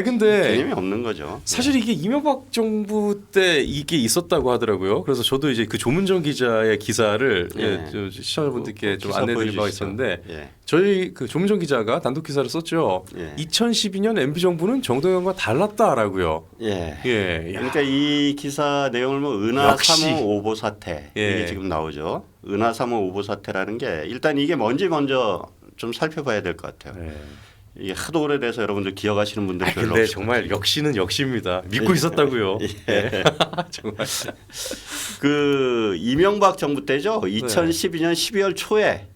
근데 개념이 없는 거죠. 사실 이게 이명박 정부 때 이게 있었다고 하더라고요. 그래서 저도 이제 그 조문정 기자의 기사를 시청자분들께 좀 안내드릴 바가 있었는데 예. 저희 그 조문정 기자가 단독 기사를 썼죠. 예. 2012년 MB 정부는 정동영과 달랐다라고요. 예. 예. 그러니까 이 기사 내용을 뭐 은하 역시. 3호 오보 사태 예. 이게 지금 나오죠. 은하 3호 오보 사태라는 게 일단 이게 뭔지 먼저 좀 살펴봐야 될 것 같아요. 예. 이게 하도 오래돼서 여러분들 기억하시는 분들 별로 근데 없을 정말 역시는 역시입니다. 믿고 있었다고요. 예. 정말. 그 이명박 정부 때죠. 2012년 12월 초에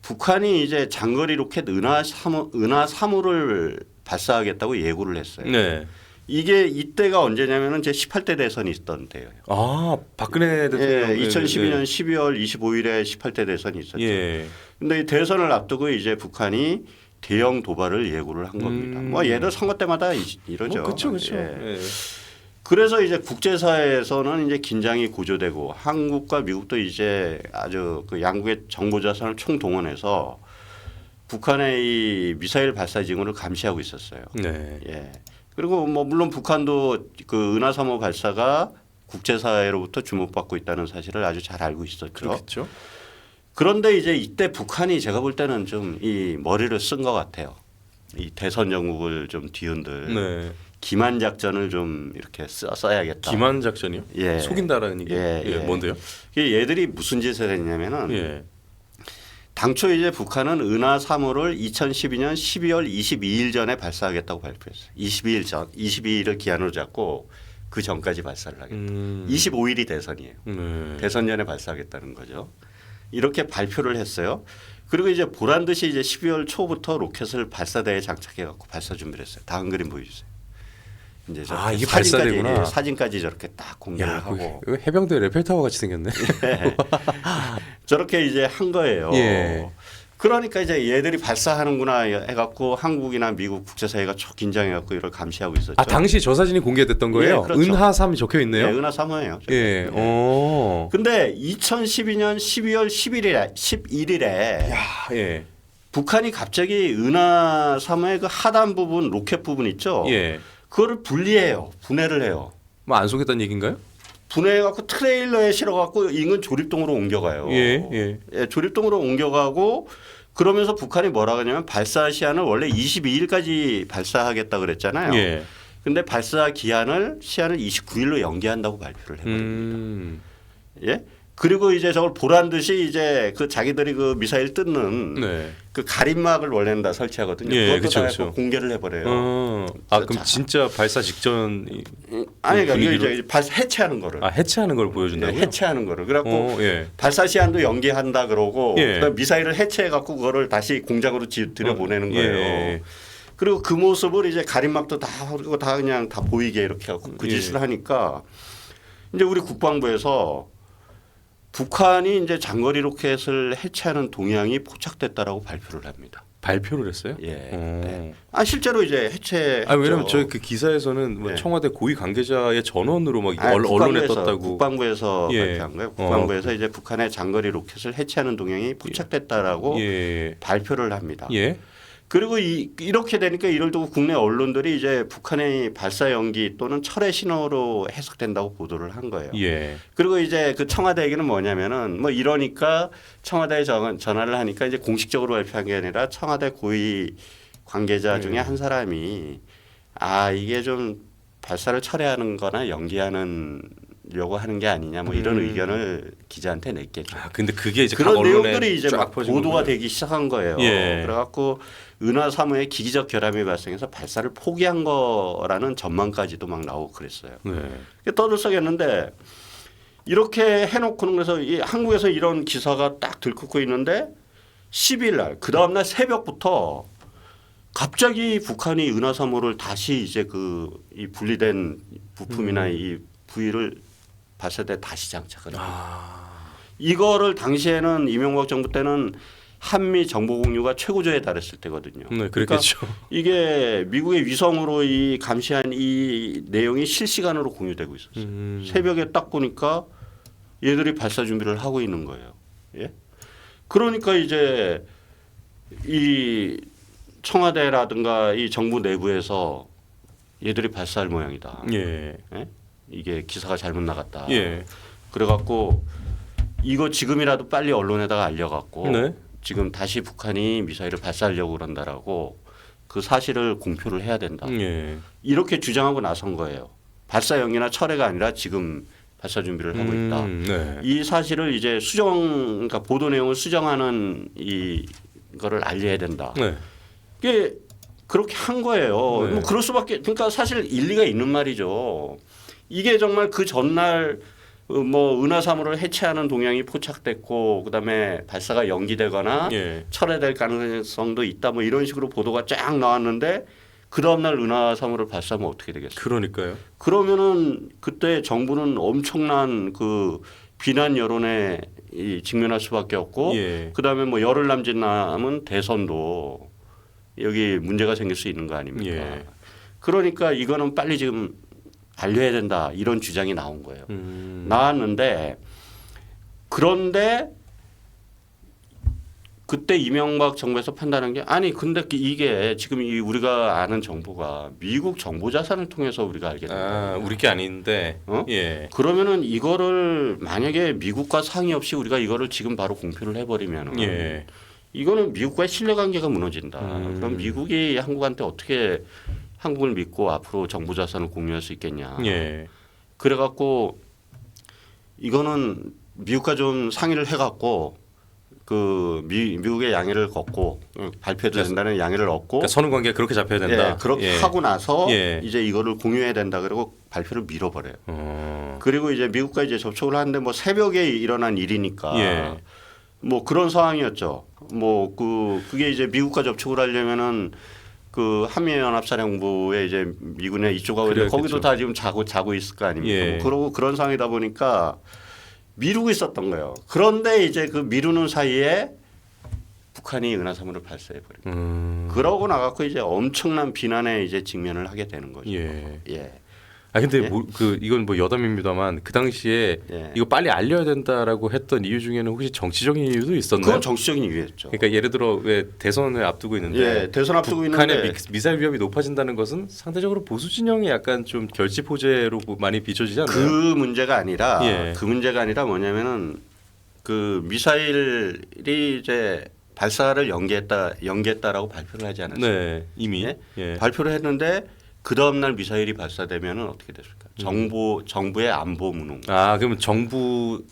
북한이 이제 장거리 로켓 은하 3호를 발사하겠다고 예고를 했어요. 네. 이게 이때가 언제냐면은 제 18대 대선이 있었던 때예요. 아 박근혜 대통령. 예, 2012년 12월 25일에 18대 대선이 있었죠. 예. 근데 이 대선을 앞두고 이제 북한이 대형 도발을 예고를 한 겁니다. 뭐 얘들 선거 때마다 이러죠. 그렇죠, 그렇죠. 예. 그래서 이제 국제사회에서는 이제 긴장이 고조되고 한국과 미국도 이제 아주 그 양국의 정보 자산을 총동원해서 북한의 이 미사일 발사 징후를 감시하고 있었어요. 네. 예. 그리고 뭐 물론 북한도 그 은하 3호 발사가 국제사회로부터 주목받고 있다는 사실을 아주 잘 알고 있었죠. 그렇겠죠. 그런데 이제 이때 북한이 제가 볼 때는 좀 이 머리를 쓴 것 같아요. 이 대선 정국을 좀 뒤흔들 네. 기만 작전을 좀 이렇게 써야겠다. 기만 작전이요? 예. 속인다라는 얘기. 예. 뭔데요? 얘들이 무슨 짓을 했냐면은 예. 당초 이제 북한은 은하 3호를 2012년 12월 22일 전에 발사하겠다고 발표했어요. 22일을 기한으로 잡고 그 전까지 발사를 하겠다. 25일이 대선이에요. 네. 대선 전에 발사하겠다는 거죠. 이렇게 발표를 했어요. 그리고 이제 보란 듯이 이제 12월 초부터 로켓을 발사대에 장착해 갖고 발사 준비를 했어요. 다음 그림 보여주세요. 이제 이게 사진까지, 발사대구나. 사진까지 저렇게 딱 공개를 하고 해병대 레펠타워 같이 생겼네. 저렇게 이제 한 거예요. 예. 그러니까 이제 얘들이 발사하는구나 해갖고 한국이나 미국 국제사회가 çok 긴장해갖고 이걸 감시하고 있었죠. 당시 저 사진이 공개됐던 거예요? 예, 그렇죠. 은하 3이 적혀 있네요. 네, 은하 3호예요. 예. 오. 근데 2012년 12월 11일에 예. 북한이 갑자기 은하 3호의 그 하단 부분 로켓 부분 있죠. 예. 그거를 분리해요. 분해를 해요. 뭐 안 쏘겠다는 얘기인가요? 분해해갖고 트레일러에 실어갖고 인근 조립동으로 옮겨가요. 예. 조립동으로 옮겨가고 그러면서 북한이 뭐라 하냐면 발사 시한을 원래 22일까지 발사하겠다 그랬잖아요. 예. 근데 발사 시한을 29일로 연기한다고 발표를 해버립니다. 예? 그리고 이제 저걸 보란 듯이 이제 그 자기들이 그 미사일 뜯는 네. 그 가림막을 원래는 다 설치하거든요. 예, 그것도 다 그쵸. 공개를 해버려요. 그럼 진짜 발사 직전 아니 그러니까 분위기로? 이제 해체하는 거를. 해체하는 걸 보여준다고요? 해체하는 거를. 그래갖고 예. 발사 시한도 연기한다 그러고 예. 그다음에 미사일을 해체해갖고 그거를 다시 공장으로 들여보내는 거예요. 예. 그리고 그 모습을 이제 가림막도 다 하고 다 그냥 다 보이게 이렇게 하고 그 짓을 하니까 이제 우리 국방부에서 북한이 이제 장거리 로켓을 해체하는 동향이 포착됐다라고 발표를 합니다. 발표를 했어요? 예. 네. 실제로 이제 해체. 왜냐면 저희 그 기사에서는 뭐 예. 청와대 고위 관계자의 전원으로 막 언론에 떴다고. 국방부에서 예. 발표한 거예요. 국방부에서 이제 북한의 장거리 로켓을 해체하는 동향이 포착됐다라고 발표를 합니다. 예. 그리고 이렇게 되니까 이를 두고 국내 언론들이 이제 북한의 발사 연기 또는 철회 신호로 해석된다고 보도를 한 거예요. 예. 그리고 이제 그 청와대 얘기는 뭐냐면은 뭐 이러니까 청와대에 전화를 하니까 이제 공식적으로 발표한 게 아니라 청와대 고위 관계자 중에 한 사람이 이게 좀 발사를 철회하는 거나 연기하는 려고 하는 게 아니냐 뭐 이런 의견을 기자한테 냈겠죠. 근데 그게 이제 그런 각 내용들이 이제 막 퍼진 보도가 거군요. 되기 시작한 거예요. 예. 그래갖고 은하 3호의 기기적 결함이 발생해서 발사를 포기한 거라는 전망까지도 막 나오고 그랬어요. 네. 떠들썩했는데 이렇게 해놓고는 그래서 한국에서 이런 기사가 딱 들끓고 있는데 10일 날 그 다음 날 새벽부터 갑자기 북한이 은하 3호를 다시 이제 이 분리된 부품이나 이 부위를 발사대에 다시 장착을 해요. 이거를 당시에는 이명박 정부 때는 한미 정보 공유가 최고조에 달했을 때거든요. 네, 그렇겠죠. 그러니까 이게 미국의 위성으로 이 감시한 이 내용이 실시간으로 공유되고 있었어요. 새벽에 딱 보니까 얘들이 발사 준비를 하고 있는 거예요. 예? 그러니까 이제 이 청와대라든가 이 정부 내부에서 얘들이 발사할 모양이다. 예. 예? 이게 기사가 잘못 나갔다. 예. 그래갖고 이거 지금이라도 빨리 언론에다가 알려갖고 네. 지금 다시 북한이 미사일을 발사하려고 그런다라고 그 사실을 공표를 해야 된다. 예. 이렇게 주장하고 나선 거예요. 발사형이나 철회가 아니라 지금 발사 준비를 하고 있다. 네. 이 사실을 이제 그러니까 보도 내용을 수정하는 이거를 알려야 된다. 네. 이게 그렇게 한 거예요. 네. 뭐 그럴 수밖에. 그러니까 사실 일리가 있는 말이죠. 이게 정말 그 전날 뭐 은하 3호를 해체하는 동향이 포착됐고 그다음에 발사가 연기되거나 예. 철회될 가능성도 있다. 뭐 이런 식으로 보도가 쫙 나왔는데 그 다음 날 은하 3호를 발사하면 어떻게 되겠어요? 그러니까요. 그러면은 그때 정부는 엄청난 그 비난 여론에 직면할 수밖에 없고 예. 그다음에 뭐 열흘 남짓 남은 대선도 여기 문제가 생길 수 있는 거 아닙니까? 예. 그러니까 이거는 빨리 지금 알려야 된다 이런 주장이 나온 거예요. 나왔는데 그런데 그때 이명박 정부에서 판단한 게 아니 근데 이게 지금 우리가 아는 정보가 미국 정보 자산을 통해서 우리가 알게 된다. 우리 게 아닌데. 어? 예. 그러면은 이거를 만약에 미국과 상의 없이 우리가 이거를 지금 바로 공표를 해버리면은 예. 이거는 미국과의 신뢰관계가 무너진다. 그럼 미국이 한국한테 어떻게 한국을 믿고 앞으로 정보 자산을 공유할 수 있겠냐. 예. 그래갖고 이거는 미국과 좀 상의를 해갖고 그 미국의 양해를 얻고 발표도 된다는 양해를 얻고 그러니까 선후 관계가 그렇게 잡혀야 된다. 예, 그렇게 예. 하고 나서 예. 이제 이거를 공유해야 된다. 그리고 발표를 미뤄버려요. 어. 그리고 이제 미국과 이제 접촉을 하는데 뭐 새벽에 일어난 일이니까 예. 뭐 그런 상황이었죠. 뭐 그게 이제 미국과 접촉을 하려면은 그 한미연합사령부에 이제 미군의 이쪽하고 있는데 거기도 다 지금 자고 있을 거 아닙니까? 예. 뭐 그러고 그런 상황이다 보니까 미루고 있었던 거예요. 그런데 이제 그 미루는 사이에 북한이 은하 3호를 발사해 버립니다. 그러고 나갖고 이제 엄청난 비난에 이제 직면을 하게 되는 거죠. 예. 예. 근데 예? 이건 뭐 여담입니다만 그 당시에 예. 이거 빨리 알려야 된다라고 했던 이유 중에는 혹시 정치적인 이유도 있었나요? 그건 정치적인 이유였죠. 그러니까 예를 들어 왜 대선을 앞두고 있는데 예, 대선 앞두고 북한의 있는데 미사일 위협이 높아진다는 것은 상대적으로 보수 진영이 약간 좀 결집 호재로 많이 비춰지지 않나요? 그 문제가 아니라 예. 그 문제가 아니라 뭐냐면은 그 미사일이 이제 발사를 연기했다라고 발표를 하지 않았어요. 네, 이미 예? 예. 발표를 했는데 그 다음 날 미사일이 발사되면은 어떻게 됐을까? 정부의 안보 무능. 그러면 정부의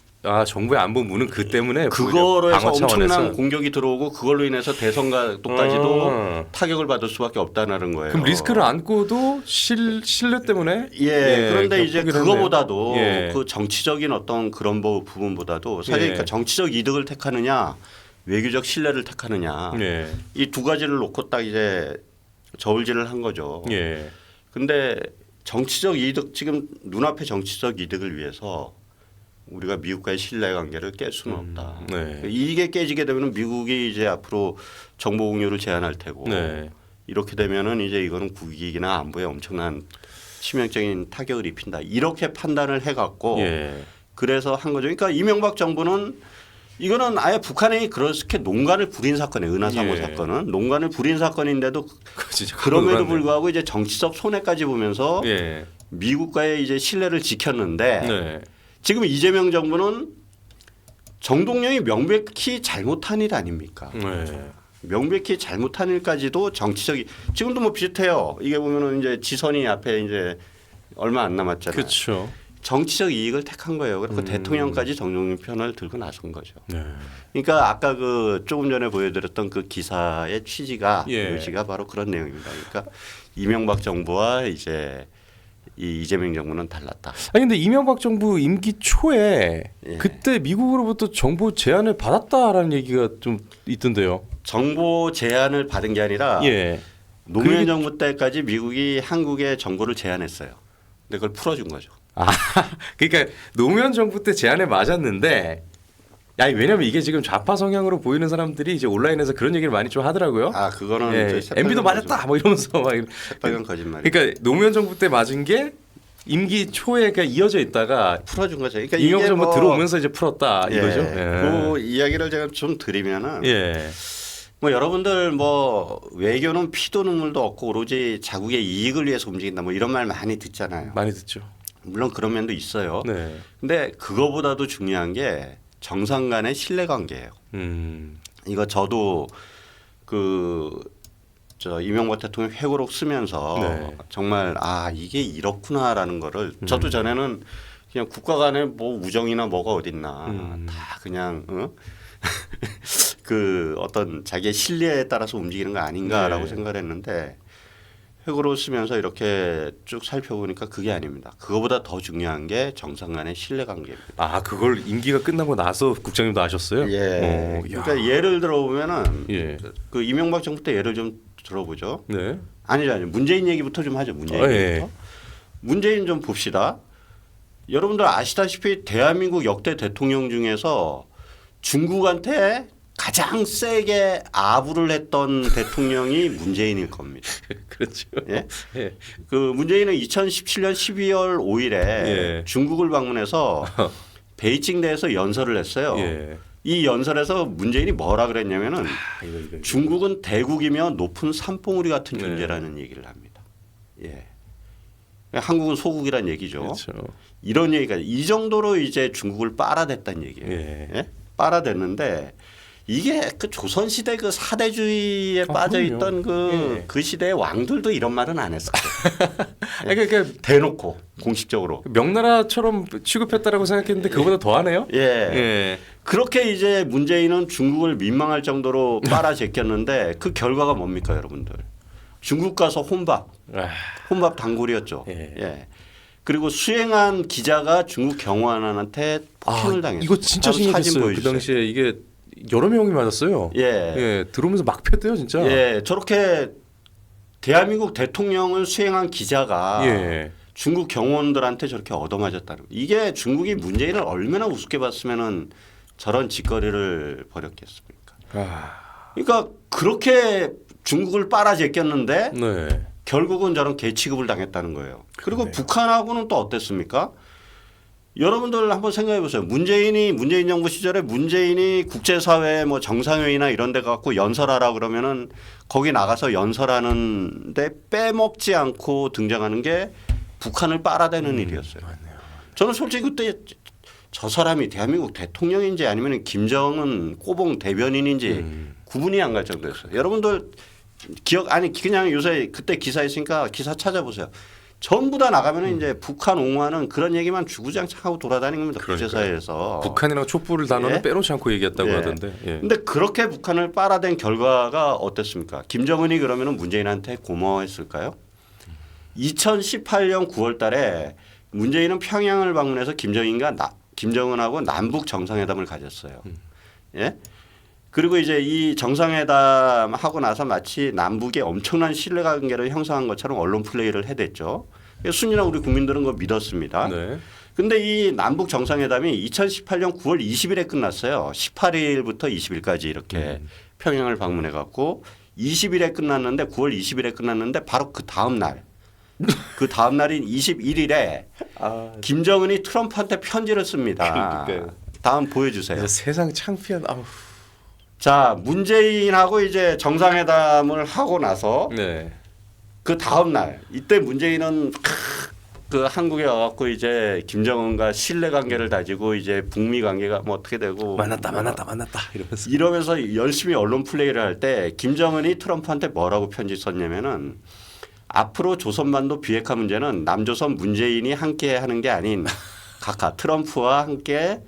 안보 무능 그 때문에 그거로 해서 방어 차원에서 엄청난 공격이 들어오고 그걸로 인해서 대선과도까지도 타격을 받을 수밖에 없다는 거예요. 그럼 리스크를 안고도 신뢰 때문에 그런데 이제 포기를 그거보다도 했네요. 그 정치적인 어떤 그런 부분보다도 사실 예. 그러니까 정치적 이득을 택하느냐 외교적 신뢰를 택하느냐 예. 이 두 가지를 놓고 딱 이제 저울질을 한 거죠. 예. 근데 정치적 이득 지금 눈앞의 정치적 이득을 위해서 우리가 미국과의 신뢰관계를 깰 수는 없다. 네. 이게 깨지게 되면 미국이 이제 앞으로 정보 공유를 제한할 테고 네. 이렇게 되면은 이제 이거는 국익이나 안보에 엄청난 치명적인 타격을 입힌다. 이렇게 판단을 해갖고 예. 그래서 한 거죠. 그러니까 이명박 정부는 이거는 아예 북한이 그렇게 농간을 부린 사건이에요. 은하 3호 예. 사건은 농간을 부린 사건인데도 진짜 그럼에도 그러네. 불구하고 이제 정치적 손해까지 보면서 예. 미국과의 이제 신뢰를 지켰는데 네. 지금 이재명 정부는 정동영이 명백히 잘못한 일 아닙니까? 네. 명백히 잘못한 일까지도 정치적이 지금도 뭐 비슷해요. 이게 보면은 이제 지선이 앞에 이제 얼마 안 남았잖아요. 그렇죠. 정치적 이익을 택한 거예요. 그리고 대통령까지 정동영 편을 들고 나선 거죠. 네. 그러니까 아까 그 조금 전에 보여드렸던 그 기사의 취지가 예. 요지가 바로 그런 내용입니다. 그러니까 이명박 정부와 이제 이 이재명 정부는 달랐다. 근데 이명박 정부 임기 초에 예. 그때 미국으로부터 정보 제안을 받았다라는 얘기가 좀 있던데요. 정보 제안을 받은 게 아니라 예. 노무현 정부 때까지 미국이 한국에 정보를 제안했어요. 근데 그걸 풀어준 거죠. 그러니까 노무현 정부 때 제안에 맞았는데, 왜냐면 이게 지금 좌파 성향으로 보이는 사람들이 이제 온라인에서 그런 얘기를 많이 좀 하더라고요. 그거는 예. MB도 맞았다, 뭐 이러면서 막. 새빨간 거짓말. 그러니까 노무현 정부 때 맞은 게 임기 초에 그러니까 이어져 있다가 풀어준 거죠. 그러니까 이명박 이게 정부 들어오면서 이제 풀었다 예. 이거죠. 그 이야기를 제가 좀 드리면은 예. 뭐 여러분들 뭐 외교는 피도 눈물도 없고 오로지 자국의 이익을 위해서 움직인다 뭐 이런 말 많이 듣잖아요. 많이 듣죠. 물론 그런 면도 있어요. 네. 근데 그거보다도 중요한 게 정상 간의 신뢰관계예요. 이거 저도 저 이명박 대통령 회고록 쓰면서 네. 정말 이게 이렇구나라는 거를 저도 전에는 그냥 국가 간에 뭐 우정이나 뭐가 어딨나 다 그냥 그 어떤 자기의 신뢰에 따라서 움직이는 거 아닌가라고 네. 생각을 했는데 회고록 쓰면서 이렇게 쭉 살펴보니까 그게 아닙니다. 그거보다 더 중요한 게 정상 간의 신뢰관계입니다. 그걸 임기가 끝나고 나서 국장님도 아셨어요? 예. 그러니까 예를 들어보면은 예. 그 이명박 정부 때 예를 좀 들어보죠. 네. 아니죠. 문재인 얘기부터 좀 하죠. 문재인 예. 얘기부터. 문재인 좀 봅시다. 여러분들 아시다시피 대한민국 역대 대통령 중에서 중국한테 가장 세게 아부를 했던 대통령이 문재인일 겁니다. 그렇죠. 예? 예. 그 문재인은 2017년 12월 5일에 예. 중국을 방문해서 베이징 내에서 연설을 했어요. 예. 이 연설에서 문재인이 뭐라 그랬냐면은 이거. 중국은 대국이며 높은 산봉우리 같은 네. 존재라는 얘기를 합니다. 예. 한국은 소국이란 얘기죠. 그렇죠. 이런 얘기가 이 정도로 이제 중국을 빨아댔다는 얘기예요. 예. 예? 빨아댔는데 이게 그 조선시대 그 사대주의에 빠져있던 그 시대의 왕들도 이런 말은 안 했어요. 그러니까 대놓고 공식적으로. 명나라처럼 취급했다라고 생각했는데 그거보다 더하네요. 예. 예. 그렇게 이제 문재인은 중국을 민망할 정도로 빨아제꼈는데 그 결과가 뭡니까 여러분들? 중국 가서 혼밥 단골이었죠. 예. 예. 그리고 수행한 기자가 중국 경호원한테 폭행을 당했어요. 이거 진짜 바로 사진 신기했어요. 그 보여주세요. 당시에 이게 여러 명이 맞았어요. 예. 예. 들어오면서 막 폈대요, 진짜. 예. 저렇게 대한민국 대통령을 수행한 기자가 예. 중국 경호원들한테 저렇게 얻어맞았다는 거. 이게 중국이 문재인을 얼마나 우습게 봤으면은 저런 짓거리를 벌였겠습니까? 그러니까 그렇게 중국을 빨아제꼈는데 네. 결국은 저런 개취급을 당했다는 거예요. 그리고 그러네요. 북한하고는 또 어땠습니까? 여러분들 한번 생각해 보세요. 문재인 정부 시절에 문재인이 국제사회 뭐 정상회의나 이런 데 갖고 연설하라 그러면은 거기 나가서 연설하는데 빼먹지 않고 등장하는 게 북한을 빨아대는 일이었어요. 맞네요. 저는 솔직히 그때 저 사람이 대한민국 대통령인지 아니면 김정은 꼬봉 대변인인지 구분이 안 갈 정도였어요. 여러분들 그냥 요새 그때 기사 있으니까 기사 찾아보세요. 전부 다 나가면은 이제 북한 옹호하는 그런 얘기만 주구장창하고 돌아다니는 겁니다. 국제사회에서. 북한이랑 촛불 단어는 예? 빼놓지 않고 얘기했다고 예. 하던데. 예. 근데 그렇게 북한을 빨아댄 결과가 어땠습니까? 김정은이 그러면은 문재인한테 고마워했을까요? 2018년 9월 달에 문재인은 평양을 방문해서 김정은하고 남북 정상회담을 가졌어요. 예? 그리고 이제 이 정상회담 하고 나서 마치 남북의 엄청난 신뢰관계를 형성한 것처럼 언론 플레이를 해댔죠. 순이나 우리 국민들은 그거 믿었습니다. 네. 근데 이 남북 정상회담이 2018년 9월 20일에 끝났어요. 18일부터 20일까지 이렇게 평양을 방문해 갖고 20일에 끝났는데 9월 20일에 끝났는데 바로 그 다음 날 그 다음 날인 21일에 김정은이 트럼프한테 편지를 씁니다. 그러니까요. 다음 보여주세요. 세상 창피한. 아우. 자, 문재인하고 이제 정상회담을 하고 나서 네. 그 다음 날 이때 문재인은 그 한국에 와갖고 이제 김정은과 신뢰관계를 다지고 이제 북미 관계가 뭐 어떻게 되고 만났다 이러면서. 이러면서 열심히 언론 플레이를 할 때 김정은이 트럼프한테 뭐라고 편지 썼냐면은 앞으로 조선반도 비핵화 문제는 남조선 문재인이 함께 하는 게 아닌 각하 트럼프와 함께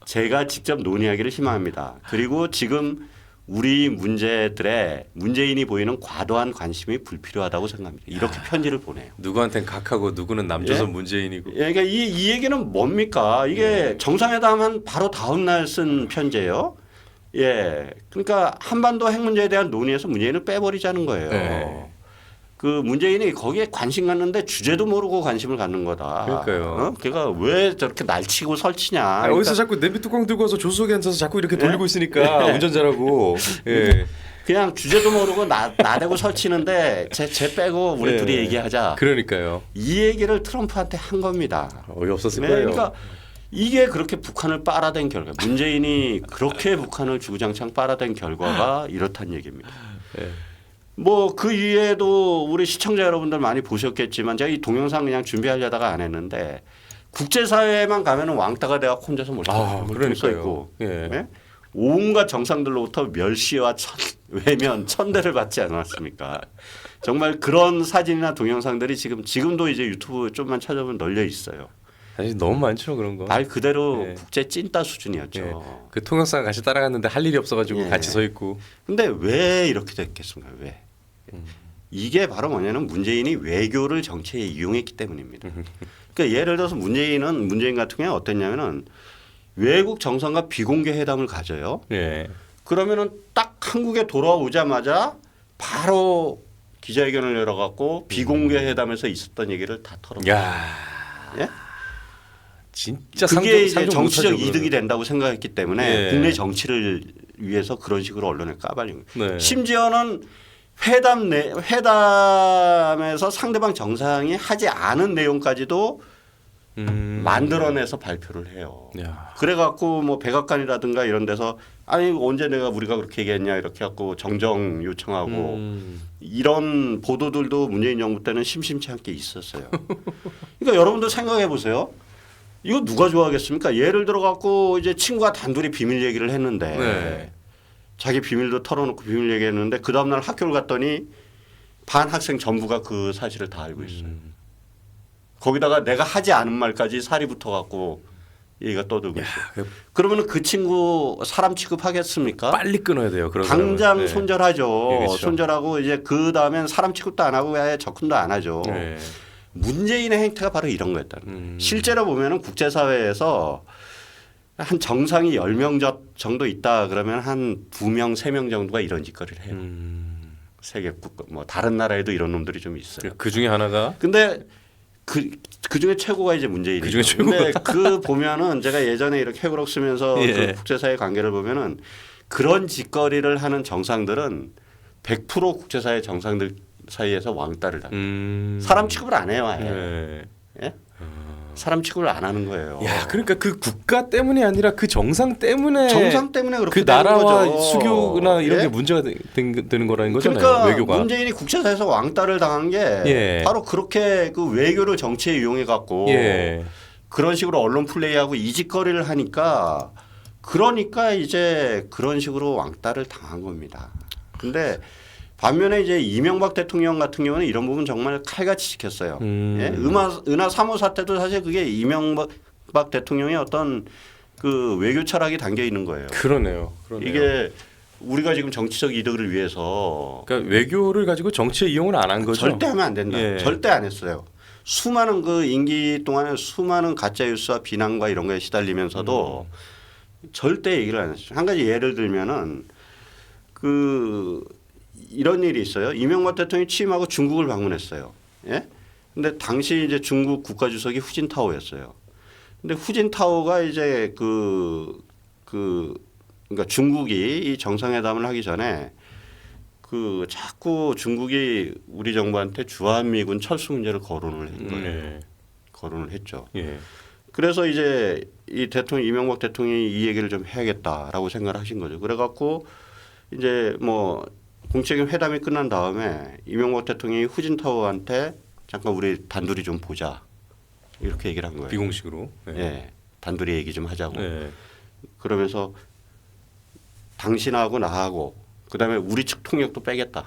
제가 직접 논의하기를 희망합니다. 그리고 지금 우리 문제들에 문재인이 보이는 과도한 관심이 불필요하다고 생각합니다. 이렇게 편지를 보내요. 누구한테는 각하고 누구는 남조선 예? 문재인이고. 예, 그러니까 이 얘기는 뭡니까? 이게 정상회담한 바로 다음 날 쓴 편지예요. 예, 그러니까 한반도 핵 문제에 대한 논의에서 문재인을 빼버리자는 거예요. 네. 그 문재인이 거기에 관심 갖는데 주제도 모르고 관심을 갖는 거다. 그러니까요. 걔가 왜 저렇게 날치고 설치냐. 그러니까 어디서 자꾸 냄비 뚜껑 들고 와서 조수석에 앉아서 자꾸 이렇게 돌리고 있으니까 운전자라고. 예. 그냥 주제도 모르고 나대고 설치는데 쟤 빼고 우리 네. 둘이 얘기하자. 그러니까요. 이 얘기를 트럼프한테 한 겁니다. 어이없었을 네, 거예요. 그러니까 이게 그렇게 북한을 빨아댄 결과, 문재인이 그렇게 북한을 주구장창 빨아댄 결과가 이렇다는 얘기입니다. 예. 뭐 그 이외에도 우리 시청자 여러분들 많이 보셨겠지만 제가 이 동영상 그냥 준비하려다가 안 했는데 국제사회에만 가면은 왕따가 돼가 혼자서 몰빵 써 있고 예. 예? 온갖 정상들로부터 멸시와 외면, 천대를 받지 않았습니까? 정말 그런 사진이나 동영상들이 지금도 이제 유튜브 좀만 찾아보면 널려 있어요. 사실 너무 많죠 그런 거. 말 그대로 예. 국제 찐따 수준이었죠. 예. 그 통역사가 같이 따라갔는데 할 일이 없어가지고 예. 같이 서 있고. 근데 왜 이렇게 됐겠습니까? 왜? 이게 바로 뭐냐면 문재인이 외교를 정치에 이용했기 때문입니다. 그러니까 예를 들어서 문재인 같은 경우에 어땠냐면은 외국 정상과 비공개 회담을 가져요. 예. 그러면은 딱 한국에 돌아오자마자 바로 기자회견을 열어갖고 비공개 회담에서 있었던 얘기를 다 털어놓어요. 야. 예? 진짜 그게 이제 상종 정치적 못하죠, 이득이 그러면. 된다고 생각했기 때문에 예. 국내 정치를 위해서 그런 식으로 언론에 까발린 거예요. 네. 심지어는 회담에서 상대방 정상이 하지 않은 내용까지도 만들어내서 발표를 해요. 야. 그래갖고 뭐 백악관이라든가 이런 데서 아니 언제 우리가 그렇게 얘기했냐 이렇게 갖고 정정 요청하고 이런 보도들도 문재인 정부 때는 심심치 않게 있었어요. 그러니까 여러분들 생각해 보세요. 이거 누가 좋아하겠습니까? 예를 들어 갖고 이제 친구가 단둘이 비밀 얘기를 했는데 네. 자기 비밀도 털어놓고 비밀 얘기했는데 그 다음날 학교를 갔더니 반 학생 전부가 그 사실을 다 알고 있어요. 거기다가 내가 하지 않은 말까지 살이 붙어갖고 얘기가 떠들고 있어요. 그러면 그 친구 사람 취급하겠습니까? 빨리 끊어야 돼요. 그런 당장 사람은. 네. 손절하죠. 예, 그렇죠. 손절하고 이제 그 다음엔 사람 취급도 안 하고 아예 접근도 안 하죠. 네. 문재인의 행태가 바로 이런 거였다는 거예요. 실제로 보면은 국제사회에서 한 정상이 10명 정도 있다 그러면 한 2명, 3명 정도가 이런 짓거리를 해요. 세계 국가 뭐 다른 나라에도 이런 놈들이 좀 있어요. 그 중에 하나가 근데 그 중에 최고가 이제 문재인이죠. 그 중에 최고가. 근데 그 보면은 제가 예전에 이렇게 회고록 쓰면서 예. 그 국제사회 관계를 보면은 그런 짓거리를 하는 정상들은 100% 국제사회 정상들 사이에서 왕따를 당해요. 사람 취급을 안 해요, 아예. 네. 예? 사람 취급을 안 하는 거예요. 야, 그러니까 그 국가 때문이 아니라 그 정상 때문에 정상 때문에 그렇게 그 되는 나라와 거죠. 수교나 이런 예? 게 문제가 되는 거라는 거잖아요. 그러니까 외교가. 문재인이 국제사회에서 왕따를 당한 게 예. 바로 그렇게 그 외교를 정치에 이용해 갖고 예. 그런 식으로 언론 플레이하고 이짓거리를 하니까 그러니까 이제 그런 식으로 왕따를 당한 겁니다. 근데 반면에 이제 이명박 대통령 같은 경우는 이런 부분 정말 칼같이 지켰어요. 예? 은하 3호 사태도 사실 그게 이명박 대통령의 어떤 그 외교 철학이 담겨 있는 거예요. 그러네요. 이게 우리가 지금 정치적 이득을 위해서 그러니까 외교를 가지고 정치에 이용을 안 한 거죠. 절대 하면 안 된다. 예. 절대 안 했어요. 수많은 그 임기 동안에 수많은 가짜 뉴스와 비난과 이런 거에 시달리면서도 절대 얘기를 안 했어요. 한 가지 예를 들면은 그 이런 일이 있어요. 이명박 대통령이 취임하고 중국을 방문했어요. 예? 근데 당시 이제 중국 국가주석이 후진타오였어요. 근데 후진타오가 이제 그러니까 중국이 이 정상회담을 하기 전에 그 자꾸 중국이 우리 정부한테 주한미군 철수 문제를 거론을 한 거예요. 네. 거론을 했죠. 예. 그래서 이제 이 대통령 이명박 대통령이 이 얘기를 좀 해야겠다라고 생각을 하신 거죠. 그래갖고 이제 뭐 공식적인 회담이 끝난 다음에 이명박 대통령이 후진타오한테 잠깐 우리 단둘이 좀 보자 이렇게 얘기를 한 거예요. 비공식으로. 예. 예, 단둘이 얘기 좀 하자고. 예. 그러면서 당신하고 나하고 그다음에 우리 측 통역도 빼겠다.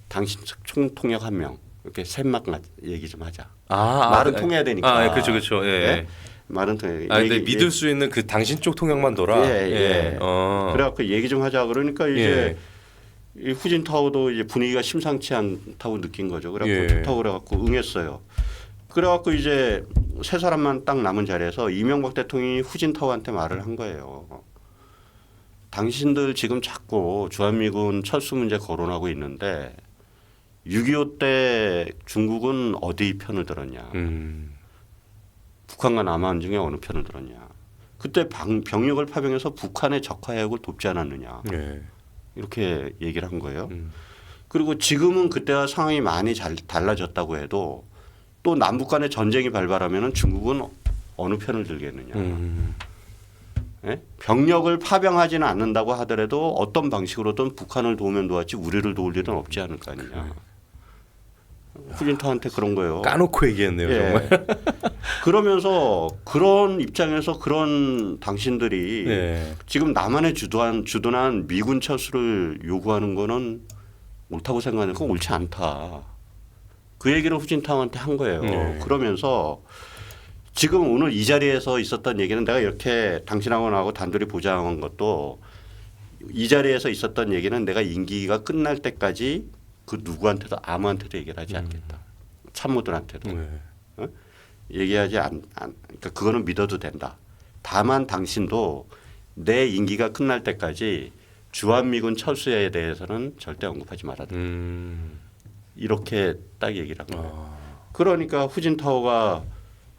당신 측 총통역 1명 이렇게 셋만 얘기 좀 하자. 말은 통해야 되니까. 아, 그렇죠, 그렇죠. 예. 네? 말은 통해. 아, 근데 믿을 수 있는 그 당신 쪽 통역만 돌아. 예, 예. 그래갖고 얘기 좀 하자. 그러니까 이제 이 후진타오도 이제 분위기가 심상치 않다고 느낀 거죠. 그래갖고 좋다고 그래갖고 응했어요. 그래갖고 이제 세 사람만 딱 남은 자리에서 이명박 대통령이 후진타오한테 말을 한 거예요. 당신들 지금 자꾸 주한미군 철수 문제 거론하고 있는데 6.25 때 중국은 어디 편을 들었냐. 북한과 남한 중에 어느 편을 들었냐. 그때 병력을 파병해서 북한의 적화해역을 돕지 않았느냐. 예. 이렇게 얘기를 한 거예요. 그리고 지금은 그때와 상황이 많이 달라졌다고 해도 또 남북 간의 전쟁이 발발하면 중국은 어느 편을 들겠느냐. 예? 병력을 파병하지는 않는다고 하더라도 어떤 방식으로든 북한을 도우면 도왔지 우리를 도울 일은 없지 않을 거 아니냐. 후진타오한테 그런 거예요. 까놓고 얘기했네요. 정말. 그러면서 그런 입장에서 그런 당신들이 네. 지금 남한에 주둔한 미군 철수를 요구하는 거는 옳다고 생각하니까 옳지 않다. 그 얘기를 후진타오한테 한 거예요. 네. 그러면서 지금 오늘 이 자리에서 있었던 얘기는 내가 이렇게 당신하고 나하고 단둘이 보장한 것도 이 자리에서 있었던 얘기는 내가 임기가 끝날 때까지 그 누구한테도 아무한테도 얘기를 하지 않겠다. 참모들한테도. 네. 얘기하지 그러니까 그거는 믿어도 된다. 다만 당신도 내 임기가 끝날 때까지 주한미군 철수에 대해서는 절대 언급하지 말아야 된다. 이렇게 딱 얘기를 한 거예요. 그러니까 후진타오가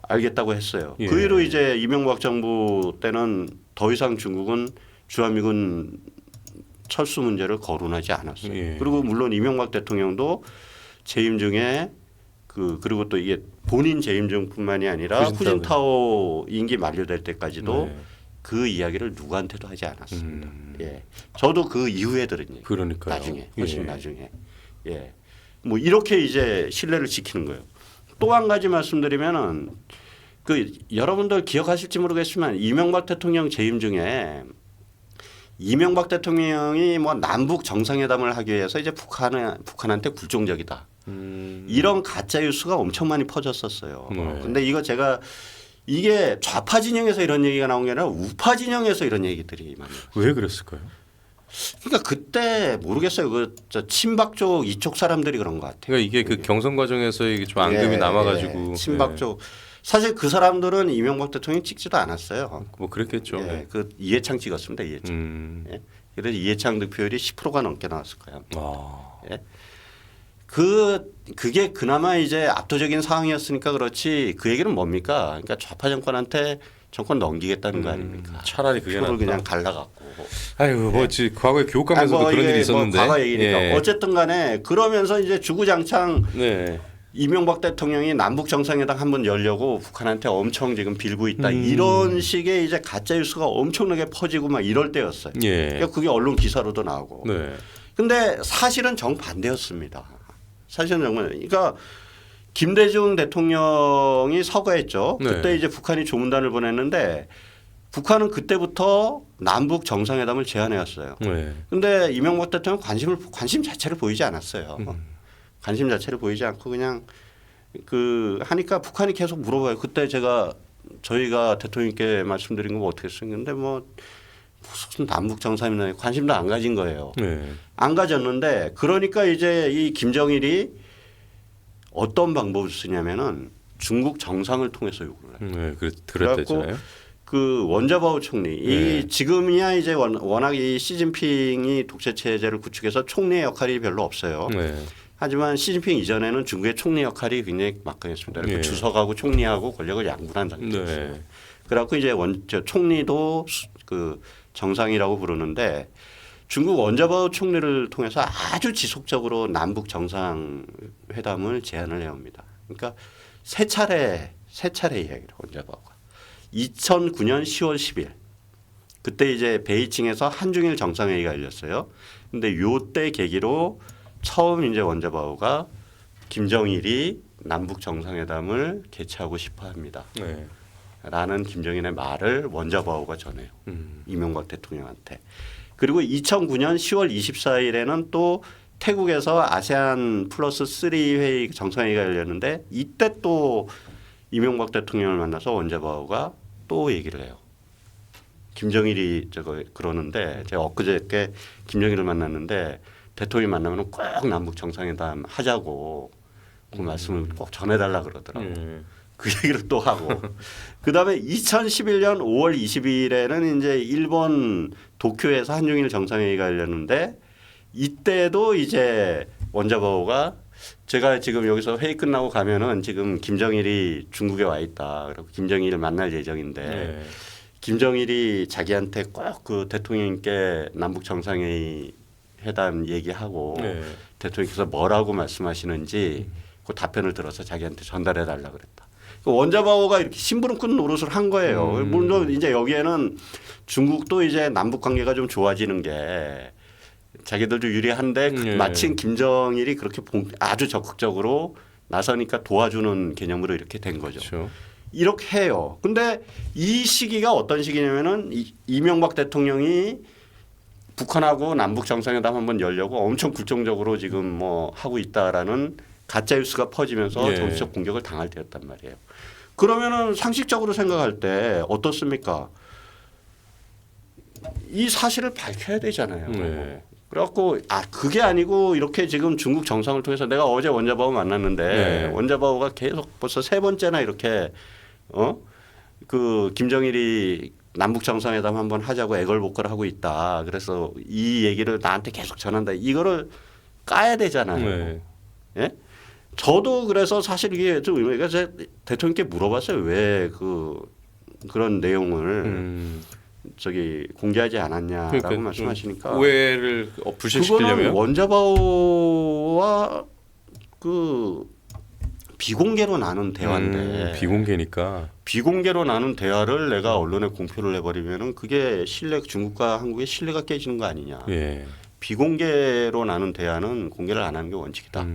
알겠다고 했어요. 예. 그 이후로 이제 이명박 정부 때는 더 이상 중국은 주한미군 철수 문제를 거론하지 않았어요. 예. 그리고 물론 이명박 대통령도 재임 중에 그리고 또 이게 본인 재임 중뿐만이 아니라 후진타오 임기 만료될 때까지도 네. 그 이야기를 누구한테도 하지 않았습니다. 예, 저도 그 이후에 들은 얘기. 그러니까요. 나중에 훨씬 나중에. 예, 뭐 이렇게 이제 신뢰를 지키는 거예요. 또 한 가지 말씀드리면은 그 여러분들 기억하실지 모르겠지만 이명박 대통령 재임 중에 이명박 대통령이 뭐 남북 정상회담을 하기 위해서 이제 북한한테 굴종적이다. 이런 가짜 뉴스가 엄청 많이 퍼졌었어요. 근데 이거 제가 이게 좌파 진영에서 이런 얘기가 나온 게 아니라 우파 진영에서 이런 얘기들이 많이. 왜 그랬을까요? 그러니까 그때 모르겠어요. 저 친박 쪽 이쪽 사람들이 그런 것 같아요. 그러니까 이게 그 경선 과정에서 이게 좀 앙금이 남아가지고 친박 쪽 사실 그 사람들은 이명박 대통령 찍지도 않았어요. 뭐 그랬겠죠. 예, 그 이해창 찍었습니다. 이해창. 예. 그래서 이해창 득표율이 10%가 넘게 나왔을 거예요. 예. 그게 그나마 이제 압도적인 상황이었으니까 그렇지 그 얘기는 뭡니까? 그러니까 좌파 정권한테 정권 넘기겠다는 거 아닙니까? 차라리 그게 표를 낫다. 그냥 갈라갖고. 아유 뭐 과거에 교육감에서도 뭐 그런 일이 이게 있었는데. 뭐 과거 얘기니까 예. 어쨌든 간에 그러면서 이제 주구장창 네. 이명박 대통령이 남북 정상회담 한번 열려고 북한한테 엄청 지금 빌고 있다. 이런 식의 이제 가짜 뉴스가 엄청나게 퍼지고 막 이럴 때였어요. 예. 그러니까 그게 언론 기사로도 나오고. 네. 근데 사실은 정반대였습니다. 사실은 정말 그러니까 김대중 대통령이 서거했죠. 네. 그때 이제 북한이 조문단을 보냈는데 북한은 그때부터 남북 정상회담을 제안해 왔어요. 네. 근데 이명박 대통령 관심 자체를 보이지 않았어요. 관심 자체를 보이지 않고 그냥 하니까 북한이 계속 물어봐요. 그때 저희가 대통령께 말씀드린 거 어떻게 했었는데 뭐 무슨 남북 정상회담에 관심도 안 가진 거예요. 네. 안 가졌는데 그러니까 이제 이 김정일이 어떤 방법을 쓰냐면은 중국 정상을 통해서 요구를 해요. 네. 그랬대잖아요. 그 원자바오 총리 이 지금이야 이제 워낙 이 시진핑이 독재 체제를 구축해서 총리의 역할이 별로 없어요. 네. 하지만 시진핑 이전에는 중국의 총리 역할이 굉장히 막강했습니다. 예. 주석하고 총리하고 권력을 양분한 상태였어요. 네. 그래갖고 이제 총리도 그 정상이라고 부르는데 중국 원자바오 총리를 통해서 아주 지속적으로 남북 정상회담을 제안을 해옵니다. 그러니까 세 차례 이야기를 원자바오가 2009년 10월 10일 그때 이제 베이징에서 한중일 정상회의가 열렸어요. 근데 요때 계기로 처음 이제 원자바오가 김정일이 남북 정상회담을 개최하고 싶어합니다. 네. 라는 김정일의 말을 원자바오가 전해요. 이명박 대통령한테. 그리고 2009년 10월 24일에는 또 태국에서 아세안 플러스 3 회의 정상회의가 열렸는데 이때 또 이명박 대통령을 만나서 원자바오가 또 얘기를 해요. 김정일이 그러는데 제가 엊그저께 김정일을 만났는데 대통령이 만나면 꼭 남북 정상회담 하자고 그 말씀을 꼭 전해달라 그러더라고요. 그 얘기를 또 하고 그다음에 2011년 5월 22일에는 이제 일본 도쿄에서 한중일 정상회의가 열렸는데 이때도 이제 원자바오가 제가 지금 여기서 회의 끝나고 가면은 지금 김정일이 중국에 와 있다. 그리고 김정일을 만날 예정인데 네. 김정일이 자기한테 꼭 그 대통령께 남북 정상회의 회담 얘기하고 대통령께서 뭐라고 말씀하시는지 그 답변을 들어서 자기한테 전달해 달라 그랬다. 원자바오가 이렇게 심부름 꾼 노릇을 한 거예요. 물론 이제 여기에는 중국도 이제 남북 관계가 좀 좋아지는 게 자기들도 유리한데 마침 김정일이 그렇게 아주 적극적으로 나서니까 도와주는 개념으로 이렇게 된 거죠. 그렇죠. 이렇게 해요. 근데 이 시기가 어떤 시기냐면은 이명박 대통령이 북한하고 남북 정상회담 한번 열려고 엄청 굴종적으로 지금 뭐 하고 있다라는 가짜 뉴스가 퍼지면서 정치적 공격을 당할 때였단 말이에요. 그러면은 상식적으로 생각할 때 어떻습니까? 이 사실을 밝혀야 되잖아요. 네. 그래갖고 그게 아니고 이렇게 지금 중국 정상을 통해서 내가 어제 원자바오 만났는데 원자바오가 계속 벌써 3번째나 이렇게 그 김정일이 남북 정상회담 한번 하자고 애걸복걸 하고 있다. 그래서 이 얘기를 나한테 계속 전한다. 이거를 까야 되잖아요. 네. 예? 저도 그래서 사실 이게 좀 의미가 제가 대통령께 물어봤어요. 왜 그런 내용을 저기 공개하지 않았냐라고 그러니까 말씀하시니까 오해를 그거는 불식시키려면 원자바오와 그 비공개로 나눈 대화인데 비공개니까 비공개로 나눈 대화를 내가 언론에 공표를 해버리면은 그게 중국과 한국의 신뢰가 깨지는 거 아니냐. 예. 비공개로 나눈 대화는 공개를 안 하는 게 원칙이다.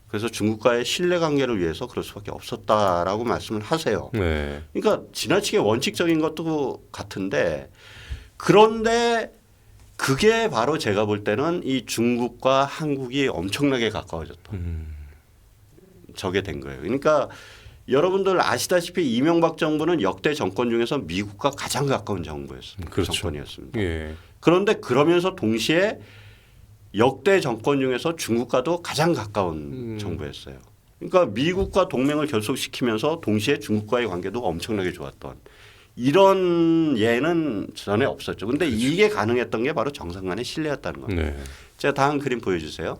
그래서 중국과의 신뢰관계를 위해서 그럴 수밖에 없었다라고 말씀을 하세요. 네. 그러니까 지나치게 원칙적인 것도 같은데 그런데 그게 바로 제가 볼 때는 이 중국과 한국이 엄청나게 가까워졌다. 저게 된 거예요. 그러니까 여러분들 아시다시피 이명박 정부는 역대 정권 중에서 미국과 가장 가까운 정부였습니다. 그렇죠. 정권이었습니다. 예. 그런데 그러면서 동시에 역대 정권 중에서 중국과도 가장 가까운 정부였어요. 그러니까 미국과 동맹을 결속시키면서 동시에 중국과의 관계도 엄청나게 좋았던 이런 예는 전에 없었죠. 그런데 그렇죠. 이게 가능했던 게 바로 정상 간의 신뢰였다는 겁니다. 네. 제가 다음 그림 보여주세요.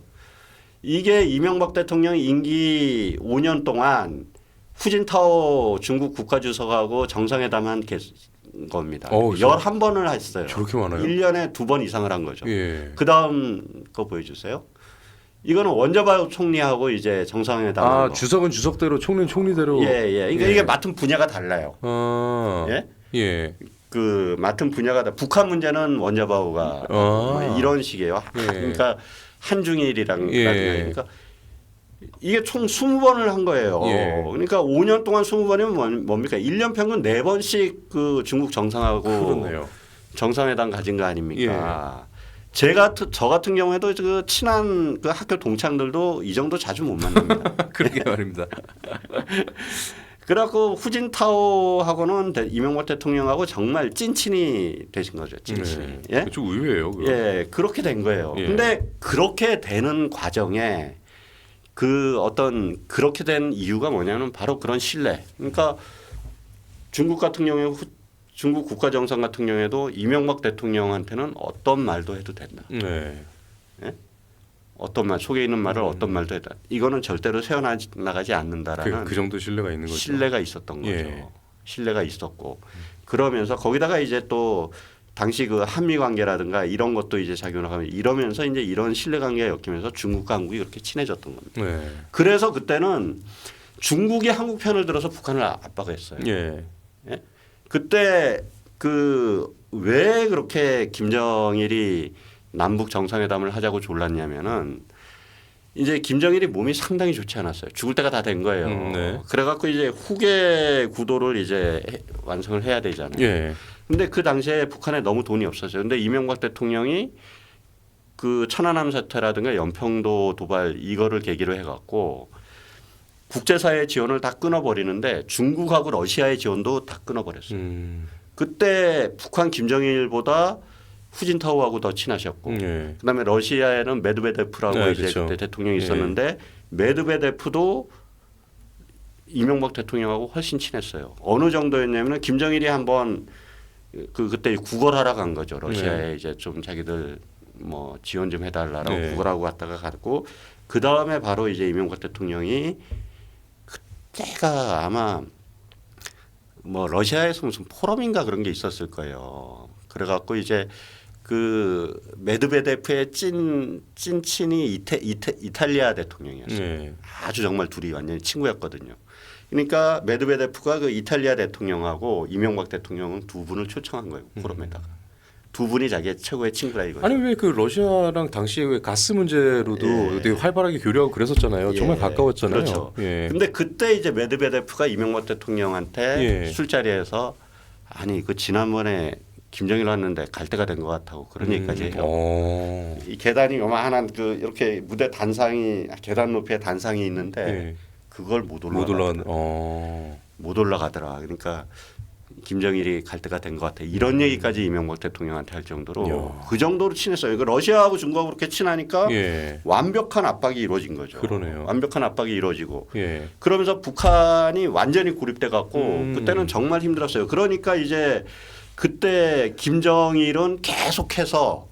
이게 이명박 대통령 임기 5년 동안 후진타오 중국 국가주석하고 정상회담한 겁니다. 11번을 했어요. 저렇게 많아요? 1년에 2번 이상을 한 거죠. 예. 그다음 거 보여주세요. 이거는 원자바오 총리하고 이제 정상회담. 아, 주석은 주석대로 총리는 총리대로. 예. 그러니까 이게 맡은 분야가 달라요. 예. 예. 그 맡은 분야가 북한 문제는 원자바오가 뭐 이런 식이에요. 예. 그러니까 한중일이랑 그러니까 이게 총 20번을 한 거예요. 예. 그러니까 5년 동안 20번이면 뭡니까? 1년 평균 4번씩 그 중국 정상하고 그렇네요. 정상회담 가진 거 아닙니까? 저 같은 경우에도 그 친한 그 학교 동창들도 이 정도 자주 못 만납니다. 그러게 말입니다. 그래갖고 후진타오하고는 이명박 대통령하고 정말 찐친이 되신 거죠. 찐친이. 예? 좀 의외예요. 그거. 예, 그렇게 된 거예요. 예. 근데 그렇게 되는 과정에 그 어떤 그렇게 된 이유가 뭐냐면 바로 그런 신뢰. 그러니까 중국 같은 경우에 중국 국가정상 같은 경우에도 이명박 대통령한테는 어떤 말도 해도 된다. 네. 예? 어떤 말 속에 있는 말을 어떤 말도 해도 이거는 절대로 새어나가지 않는다라는 그 정도 신뢰가 있는 거죠. 신뢰가 있었던 거죠. 예. 신뢰가 있었고 그러면서 거기다가 이제 또 당시 그 한미 관계라든가 이런 것도 이제 작용을 하면 이러면서 이제 이런 신뢰 관계가 엮이면서 중국과 한국이 그렇게 친해졌던 겁니다. 네. 그래서 그때는 중국이 한국 편을 들어서 북한을 압박했어요. 예. 예? 그때 그 왜 그렇게 김정일이 남북 정상회담을 하자고 졸랐냐면은 이제 김정일이 몸이 상당히 좋지 않았어요. 죽을 때가 다 된 거예요. 네. 그래갖고 이제 후계 구도를 이제 완성을 해야 되잖아요. 예. 근데 그 당시에 북한에 너무 돈이 없었어요. 근데 이명박 대통령이 그 천안함 사태라든가 연평도 도발 이거를 계기로 해갖고 국제사회 지원을 다 끊어버리는데 중국하고 러시아의 지원도 다 끊어버렸어요. 그때 북한 김정일보다 후진타오하고 더 친하셨고 예. 그다음에 러시아에는 메드베데프라고 네, 이제 그렇죠. 그때 대통령이 있었는데 메드베데프도 이명박 대통령하고 훨씬 친했어요. 어느 정도였냐면 김정일이 한번 그때 구걸하러 간 거죠. 러시아에 이제 좀 자기들 뭐 지원 좀 해달라고 구걸하고 갔다가 갔고 그 다음에 바로 이제 이명박 대통령이 그때가 아마 뭐 러시아에서 무슨 포럼인가 그런 게 있었을 거예요. 그래갖고 이제 그 메드베데프의 찐친이 이탈리아 대통령이었어요. 네. 아주 정말 둘이 완전히 친구였거든요. 그러니까 메드베데프가 그 이탈리아 대통령하고 이명박 대통령은 두 분을 초청한 거예요. 포럼에다가. 두 분이 자기의 최고의 친구라 이거죠. 아니 왜 그 러시아랑 당시에 왜 가스 문제로도 예. 되게 활발하게 교류하고 그랬었잖아요. 예. 정말 가까웠잖아요. 그렇죠. 예. 근데 그때 이제 메드베데프가 이명박 대통령한테 예. 술자리에서 아니 그 지난번에 김정일 왔는데 갈 때가 된 것 같다고 그런 얘기까지 해요. 이 계단이 요만한 그 이렇게 무대 단상이 계단 높이에 단상이 있는데 예. 그걸 못 올라가더라. 못 올라가더라. 그러니까 김정일이 갈 때가 된 것 같아. 이런 얘기까지 이명박 대통령한테 할 정도로 이야. 그 정도로 친했어요. 그 러시아하고 중국하고 그렇게 친하니까 예. 완벽한 압박이 이루어진 거죠. 그러네요. 완벽한 압박이 이루어지고 예. 그러면서 북한이 완전히 고립돼 갖고 그때는 정말 힘들었어요. 그러니까 이제 그때 김정일은 계속해서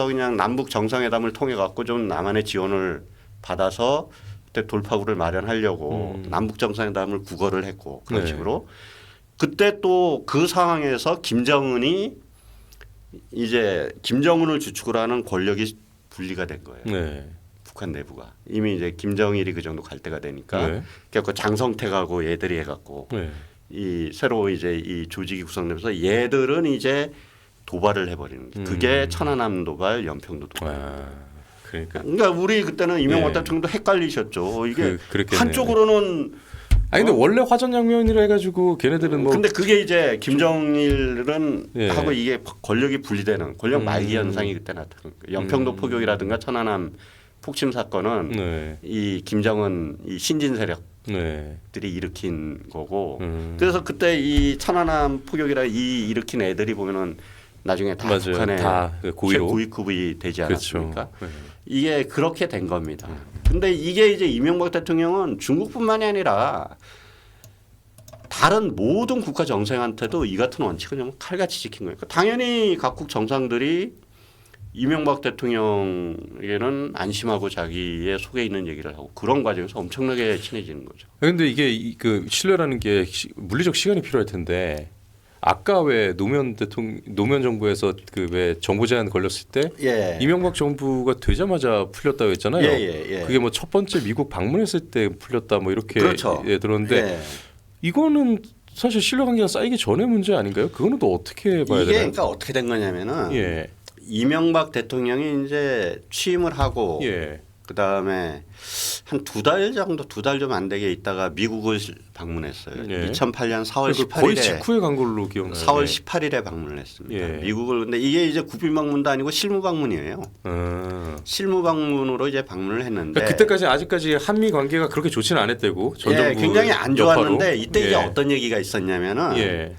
그냥 남북 정상회담을 통해 갖고 좀 남한의 지원을 받아서 그때 돌파구를 마련하려고 남북 정상회담을 구걸을 했고 그런 네. 식으로 그때 또 그 상황에서 김정은이 이제 김정은을 주축으로 하는 권력이 분리가 된 거예요. 네. 북한 내부가 이미 이제 김정일이 그 정도 갈 때가 되니까 네. 그래서 장성택하고 얘들이 해갖고 네. 이 새로 이제 이 조직이 구성되면서 얘들은 이제 도발을 해버리는 게 그게 천안함 도발, 연평도 도발. 그러니까 우리 그때는 이명박 예. 대통령도 헷갈리셨죠. 이게 그랬겠네요. 한쪽으로는 아니 근데 원래 화전양면이라 해가지고 걔네들은 뭐 근데 그게 이제 김정일은 예. 하고 이게 권력이 분리되는 권력 말기 현상이 그때 나타난 거예요. 연평도 포격이라든가 천안함 폭침 사건은 네. 이 김정은 이 신진 세력 네. 들이 일으킨 거고 그래서 그때 이 천안함 포격이라 이 일으킨 애들이 보면은 나중에 다 맞아요. 북한의 다 고위로 최고위급이 되지 않았습니까? 그렇죠. 네. 이게 그렇게 된 겁니다. 근데 이게 이제 이명박 대통령은 중국뿐만이 아니라 다른 모든 국가 정상한테도 이 같은 원칙을 정말 칼같이 지킨 거예요. 당연히 각국 정상들이 이명박 대통령에게는 안심하고 자기의 속에 있는 얘기를 하고 그런 과정에서 엄청나게 친해지는 거죠. 근데 이게 그 신뢰라는 게 물리적 시간이 필요할 텐데 아까 왜 노무현 정부에서 그 왜 정부 제한 걸렸을 때 예. 이명박 정부가 되자마자 풀렸다고 했잖아요. 예. 그게 뭐 첫 번째 미국 방문했을 때 풀렸다 뭐 이렇게 그렇죠. 들었는데 예. 이거는 사실 신뢰관계가 쌓이기 전의 문제 아닌가요? 그거는 또 어떻게 봐야 이게 되나요? 그러니까 어떻게 된 거냐면은 예. 이명박 대통령이 이제 취임을 하고 예. 그다음에 한 두 달 정도 두 달 좀 안 되게 있다가 미국을 방문했어요. 예. 2008년 4월 그러니까 18일에 거의 직후에 간 걸로 기억나요. 4월 예. 18일에 방문을 했습니다. 예. 미국을 근데 이게 이제 국빈 방문도 아니고 실무 방문이에요. 실무 방문으로 이제 방문을 했는데 그러니까 그때까지 아직까지 한미 관계가 그렇게 좋지는 않았대고 전 예, 정부 굉장히 안 좋았는데 여파로. 이때 이제 예. 어떤 얘기가 있었냐면은 예.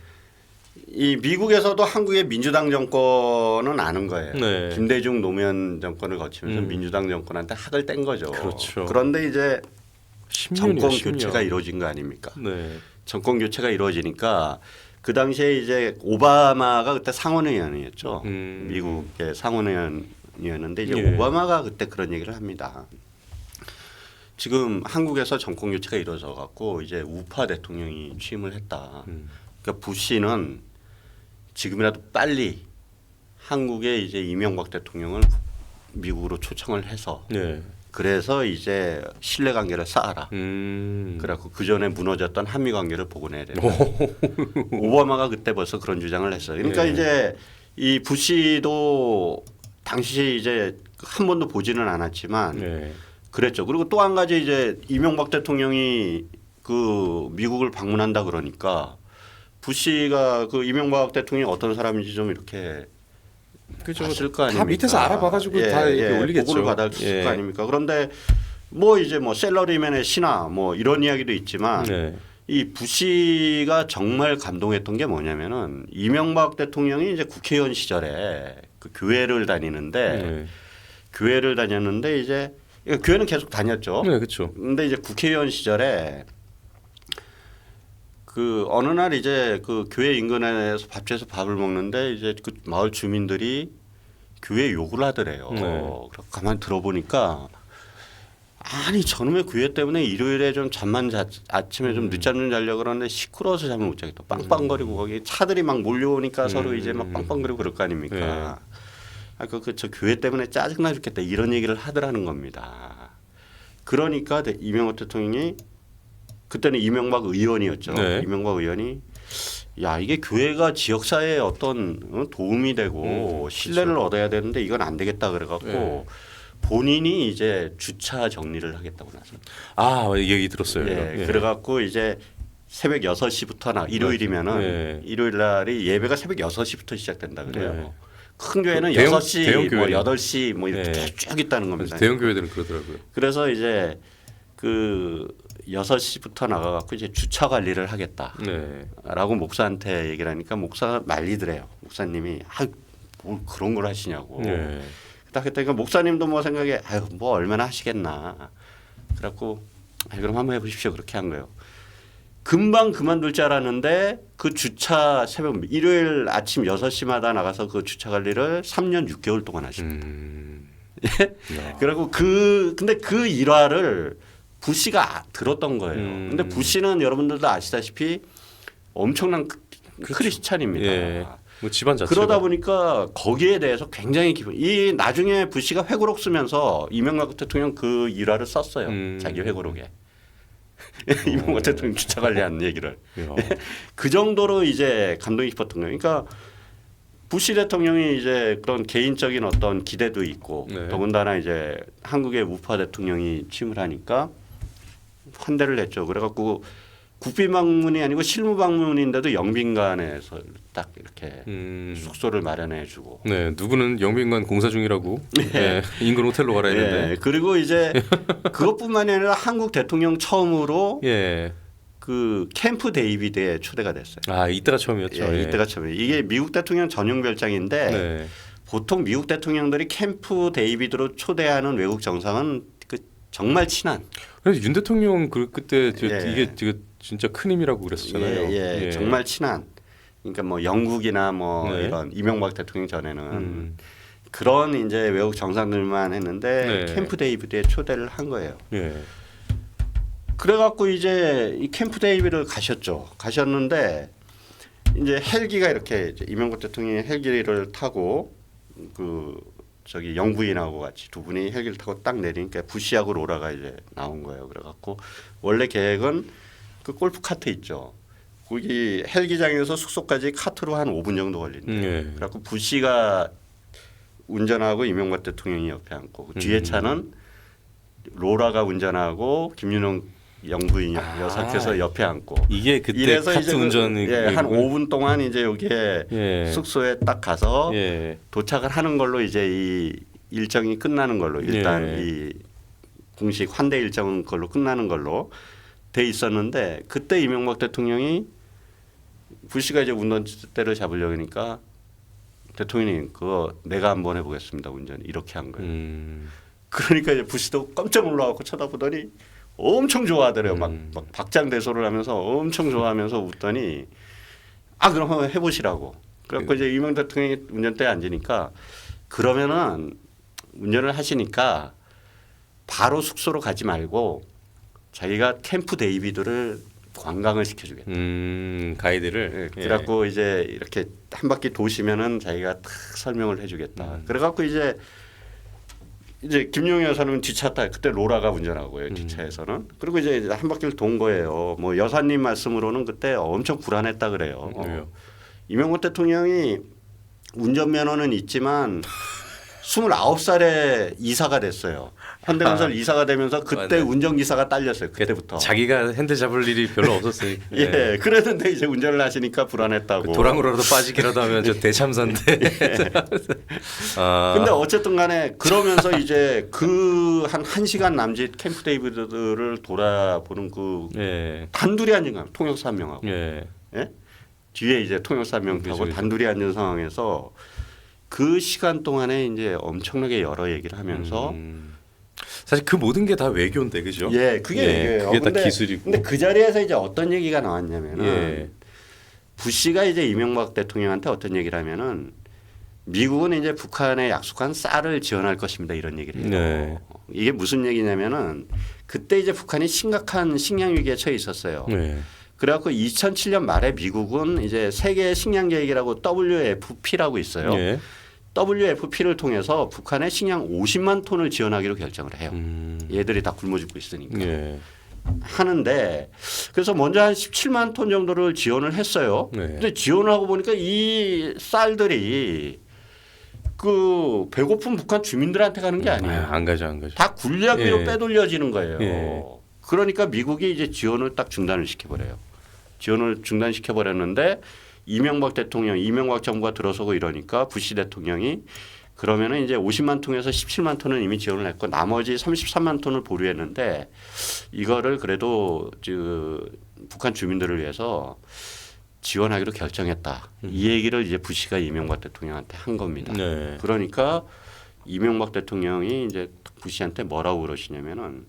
이 미국에서도 한국의 민주당 정권은 아는 거예요. 네. 김대중 노무현 정권을 거치면서 민주당 정권한테 학을 뗀 거죠. 그렇죠. 그런데 이제 10년이요, 정권 10년. 교체가 이루어진 거 아닙니까? 네. 정권 교체가 이루어지니까 그 당시에 이제 오바마가 그때 상원의원이었죠. 미국의 상원의원이었는데 이제 예. 오바마가 그때 그런 얘기를 합니다. 지금 한국에서 정권 교체가 이루어져 갖고 이제 우파 대통령이 취임을 했다. 그러니까 부시는 지금이라도 빨리 한국에 이제 이명박 대통령을 미국으로 초청을 해서 네. 그래서 이제 신뢰 관계를 쌓아라. 음. 그래갖고 그 전에 무너졌던 한미 관계를 복원해야 된다. 오바마가 그때 벌써 그런 주장을 했어요. 그러니까 예. 이제 이 부시도 당시 이제 한 번도 보지는 않았지만 네. 그랬죠. 그리고 또 한 가지 이제 이명박 대통령이 그 미국을 방문한다 그러니까 부시가 그 이명박 대통령이 어떤 사람인지 좀 이렇게 그죠. 봤을 거 아닙니까? 다 밑에서 알아봐가지고 다 이렇게 올리겠죠. 보고를 받았을 예. 거 아닙니까? 그런데 뭐 이제 뭐 셀러리맨의 신화 뭐 이런 이야기도 있지만 네. 이 부시가 정말 감동했던 게 뭐냐면은 이명박 대통령이 이제 국회의원 시절에 그 교회를 다니는데 네. 교회를 다녔는데 이제 교회는 계속 다녔죠. 네, 그렇죠. 근데 이제 국회의원 시절에 그 어느 날 이제 그 교회 인근에서 밥집에서 밥을 먹는데 이제 그 마을 주민들이 교회 욕을 하더래요. 네. 그래서 가만히 들어보니까 아니 저놈의 구애 때문에 일요일에 좀 아침에 좀 늦잠 좀 자려고 그러는데 시끄러워서 잠을 못 자겠다. 빵빵거리고 거기 차들이 막 몰려오니까 서로 이제 막 빵빵거리고 그럴 거 아닙니까. 네. 아, 저 교회 때문에 짜증나 죽겠다 이런 얘기를 하더라는 겁니다. 그러니까 이명박 대통령이 그때는 이명박 의원이었죠. 네. 이명박 의원이 야 이게 교회가 지역사회에 어떤 도움이 되고 신뢰를 얻어야 되는데 이건 안 되겠다 그래갖고 네. 본인이 이제 주차 정리를 하겠다고 나섰어요. 아 얘기 들었어요. 예, 그래갖고 이제 새벽 6시부터 일요일이면은 네. 일요일 날이 예배가 새벽 6시부터 시작된다 그래요. 네. 큰 교회는 대형- 6시, 대형 뭐 교회는. 8시 뭐 이렇게 네. 쭉 있다는 겁니다. 대형 교회들은 그러더라고요. 그래서 이제 그 6시부터 나가갖고 이제 주차 관리를 하겠다. 네. 라고 목사한테 얘기를 하니까 목사가 말리더래요. 목사님이 뭘 그런 걸 하시냐고. 네. 딱 했더니 목사님도 뭐 생각에 아유 뭐 얼마나 하시겠나. 그래갖고 그럼 한번 해보십시오. 그렇게 한 거예요. 금방 그만둘 줄 알았는데 그 주차 새벽 일요일 아침 6시마다 나가서 그 주차 관리를 3년 6개월 동안 하십니다. 야. 그리고 근데 그 일화를 부시가 들었던 거예요. 근데 부시는 여러분들도 아시다시피 엄청난 크리스찬입니다. 예. 뭐 집안 자체가 그러다 보니까 거기에 대해서 굉장히 이 나중에 부시가 회고록 쓰면서 이명박 대통령 그 일화를 썼어요. 자기 회고록에. 이명박 대통령 주차 관리한 얘기를. 야. 그 정도로 이제 감동이 깊었던 거예요. 그러니까 부시 대통령이 이제 그런 개인적인 어떤 기대도 있고 네. 더군다나 이제 한국의 우파 대통령이 취임을 하니까 환대를 했죠. 그래갖고 국빈 방문이 아니고 실무 방문인데도 영빈관에서 딱 이렇게 숙소를 마련해주고. 네, 누구는 영빈관 공사 중이라고 네. 인근 호텔로 가라 했는데. 예, 그리고 이제 그것뿐만이 아니라 한국 대통령 처음으로 예. 그 캠프 데이비드에 초대가 됐어요. 아 이때가 처음이었죠. 예, 이때가 처음이에요. 이게 미국 대통령 전용 별장인데 네. 보통 미국 대통령들이 캠프 데이비드로 초대하는 외국 정상은 그 정말 친한. 그래서 윤 대통령 그때 예. 이게 진짜 큰 힘이라고 그랬었잖아요. 예, 정말 친한. 그러니까 뭐 영국이나 뭐 네. 이런 이명박 대통령 전에는 그런 이제 외국 정상들만 했는데 네. 캠프 데이비드에 초대를 한 거예요. 예. 그래갖고 이제 이 캠프 데이비드를 가셨죠. 가셨는데 이제 헬기가 이렇게 이제 이명박 대통령이 헬기를 타고 그 저기 영부인하고 같이 두 분이 헬기를 타고 딱 내리니까 부시하고 로라가 이제 나온 거예요. 그래갖고 원래 계획은 그 골프 카트 있죠. 거기 헬기장에서 숙소까지 카트로 한 5분 정도 걸린대요. 그래갖고 부시가 운전하고 이명박 대통령이 옆에 앉고 그 뒤에 차는 로라가 운전하고 김윤홍 영부인 여사께서 옆에 앉고 이게 그때 이래서 카트 이제 운전이 한 5분 동안 이제 여기에 예. 숙소에 딱 가서 예. 도착을 하는 걸로 이제 이 일정이 끝나는 걸로 일단 예. 이 공식 환대 일정은 걸로 끝나는 걸로 돼 있었는데 그때 이명박 대통령이 부시가 이제 운전대를 잡으려고 하니까 대통령이 그거 내가 한번 해보겠습니다 운전 이렇게 한 거예요. 그러니까 이제 부시도 깜짝 놀라갖고 쳐다보더니 엄청 좋아하더래요. 막 박장대소를 하면서 엄청 좋아하면서 웃더니 그럼 한번 해보시라고. 그래갖고 이제 이명박 대통령이 운전대에 앉으니까 그러면은 운전을 하시니까 바로 숙소로 가지 말고 자기가 캠프 데이비드를 관광을 시켜주겠다. 가이드를. 예, 그래갖고 이제 이렇게 한 바퀴 도시면은 자기가 탁 설명을 해주겠다. 그래갖고 이제 김용희 여사는 뒷차 타 그때 로라가 운전하고요 뒷차에서는. 그리고 이제 한 바퀴를 돈 거예요. 뭐 여사님 말씀으로는 그때 엄청 불안했다 그래요. 이명박 대통령이 운전면허는 있지만 29살에 이사가 됐어요. 현대건설 이사가 되면서 그때 맞네. 운전기사가 딸렸어요. 그때부터. 자기가 핸들 잡을 일이 별로 없었으니까. 예, 그랬는데 이제 운전을 하시니까 불안했다고. 도랑으로라도 빠지기라도 하면 저 대참사인데. 근데 어쨌든 간에 그러면서 이제 그 한 1시간 남짓 캠프 데이비드를 돌아보는 그 단둘이 앉은 거예요. 통역사 한 명하고. 예? 뒤에 이제 통역사 한 명 타고 단둘이 앉은 상황에서 그 시간 동안에 이제 엄청나게 여러 얘기를 하면서 사실 그 모든 게 다 외교인데 그죠? 예, 그게 외교예요. 그게 다 기술이고. 근데 그 자리에서 이제 어떤 얘기가 나왔냐면은 부시가 이제 이명박 대통령한테 어떤 얘기를 하면은 미국은 이제 북한에 약속한 쌀을 지원할 것입니다 이런 얘기를 해요. 이게 무슨 얘기냐면은 그때 이제 북한이 심각한 식량 위기에 처해 있었어요. 네. 그래갖고 2007년 말에 미국은 이제 세계 식량 계획이라고 WFP라고 있어요. 예. WFP를 통해서 북한에 식량 50만 톤을 지원하기로 결정을 해요. 얘들이 다 굶어 죽고 있으니까. 예. 하는데 그래서 먼저 한 17만 톤 정도를 지원을 했어요. 네. 근데 지원을 하고 보니까 이 쌀들이 그 배고픈 북한 주민들한테 가는 게 아니에요. 안 가죠, 안 가죠. 다 군량미로 예. 빼돌려지는 거예요. 예. 그러니까 미국이 이제 지원을 딱 중단을 시켜버려요. 지원을 중단시켜버렸는데 이명박 정부가 들어서고 이러니까 부시 대통령이 그러면은 이제 50만 톤에서 17만 톤은 이미 지원을 했고 나머지 33만 톤을 보류했는데 이거를 그래도 북한 주민들을 위해서 지원하기로 결정했다. 이 얘기를 이제 부시가 이명박 대통령한테 한 겁니다. 네. 그러니까 이명박 대통령이 이제 부시한테 뭐라고 그러시냐면은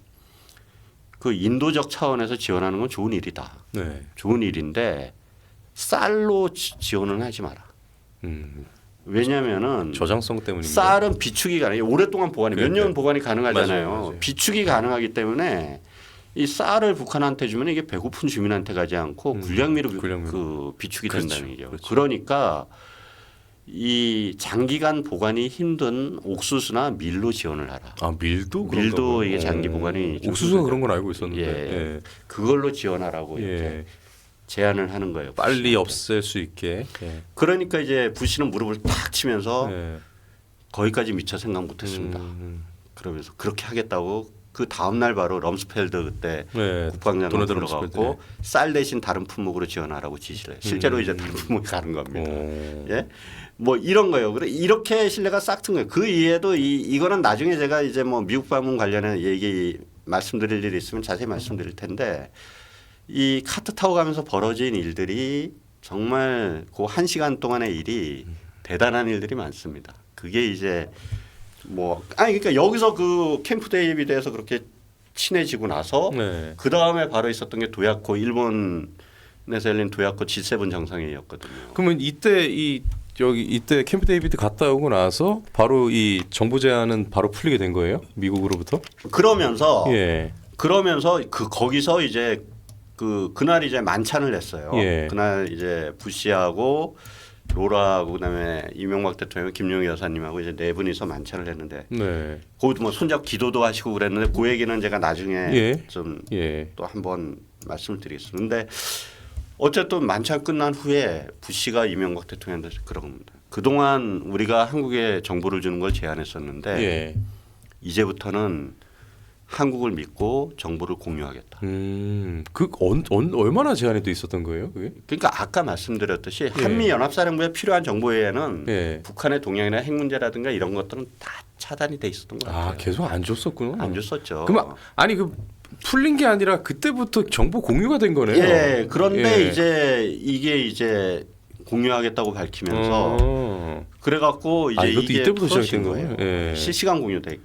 그 인도적 차원에서 지원하는 건 좋은 일이다. 네. 좋은 일인데 쌀로 지원은 하지 마라. 왜냐하면은 저장성 때문입니다. 쌀은 비축이 가능해요. 오랫동안 보관이 몇 년 보관이 가능하잖아요. 맞아요. 비축이 가능하기 때문에 이 쌀을 북한한테 주면 이게 배고픈 주민한테 가지 않고 군량미로 그 비축이 그렇죠. 된다는 얘기죠. 그렇죠. 그러니까 이 장기간 보관이 힘든 옥수수나 밀로 지원을 하라. 아 밀도 밀도 이게 장기 보관이 좀 옥수수가 그런 건 알고 있었는데 예. 그걸로 지원하라고 예. 이렇게 제안을 하는 거예요. 빨리 부시한테. 없앨 수 있게. 예. 그러니까 이제 부시는 무릎을 탁 치면서 예. 거기까지 미처 생각 못했습니다. 그러면서 그렇게 하겠다고 그 다음 날 바로 럼스펠드 그때 네. 국방장관 도널드 들어갔고 럼스펠드. 쌀 대신 다른 품목으로 지원하라고 지시를 해요. 실제로 이제 다른 품목이 가는 겁니다. 예, 뭐 이런 거예요. 그래 이렇게 신뢰가 싹 튼 거예요. 그 이해도 이거는 나중에 제가 이제 뭐 미국 방문 관련해 얘기 말씀드릴 일이 있으면 자세히 말씀드릴 텐데 이 카트 타고 가면서 벌어진 일들이 정말 그 1시간 동안의 일이 대단한 일들이 많습니다. 그게 이제 그러니까 여기서 그 캠프 데이비드에서 그렇게 친해지고 나서 네. 그 다음에 바로 있었던 게 도야코 일본에서 열린 도야코 G7 정상회의였거든요. 그러면 이때 이때 캠프 데이비드 갔다 오고 나서 바로 이 정부 제안은 바로 풀리게 된 거예요? 미국으로부터? 그러면서 예. 거기서 이제 그날 이제 만찬을 했어요. 예. 그날 이제 부시하고 로라하고 그다음에 이명박 대통령, 김용희 여사님하고 이제 네 분이서 만찬을 했는데 네. 거기도 뭐 손잡 기도도 하시고 그랬는데 그 얘기는 제가 나중에 예. 좀 예. 또 한번 말씀을 드리겠습니다. 근데 어쨌든 만찬 끝난 후에 부시가 이명박 대통령한테 그런 겁니다. 그동안 우리가 한국에 정보를 주는 걸 제안했었는데 예. 이제부터는 한국을 믿고 정보를 공유하겠다. 얼마나 제한이 돼 있었던 거예요, 그게? 그러니까 아까 말씀드렸듯이 한미 연합사령부에 필요한 정보에는 예. 북한의 동향이나 핵 문제라든가 이런 것들은 다 차단이 돼 있었던 거 같아요. 아, 계속 안 줬었구나. 안 줬었죠. 그럼 아니 풀린 게 아니라 그때부터 정보 공유가 된 거네요. 예. 그런데 예. 이게 이제 공유하겠다고 밝히면서 그래갖고 이제 이것도 이게 이때부터 풀어진 시작된 거예요. 예. 실시간 공유돼.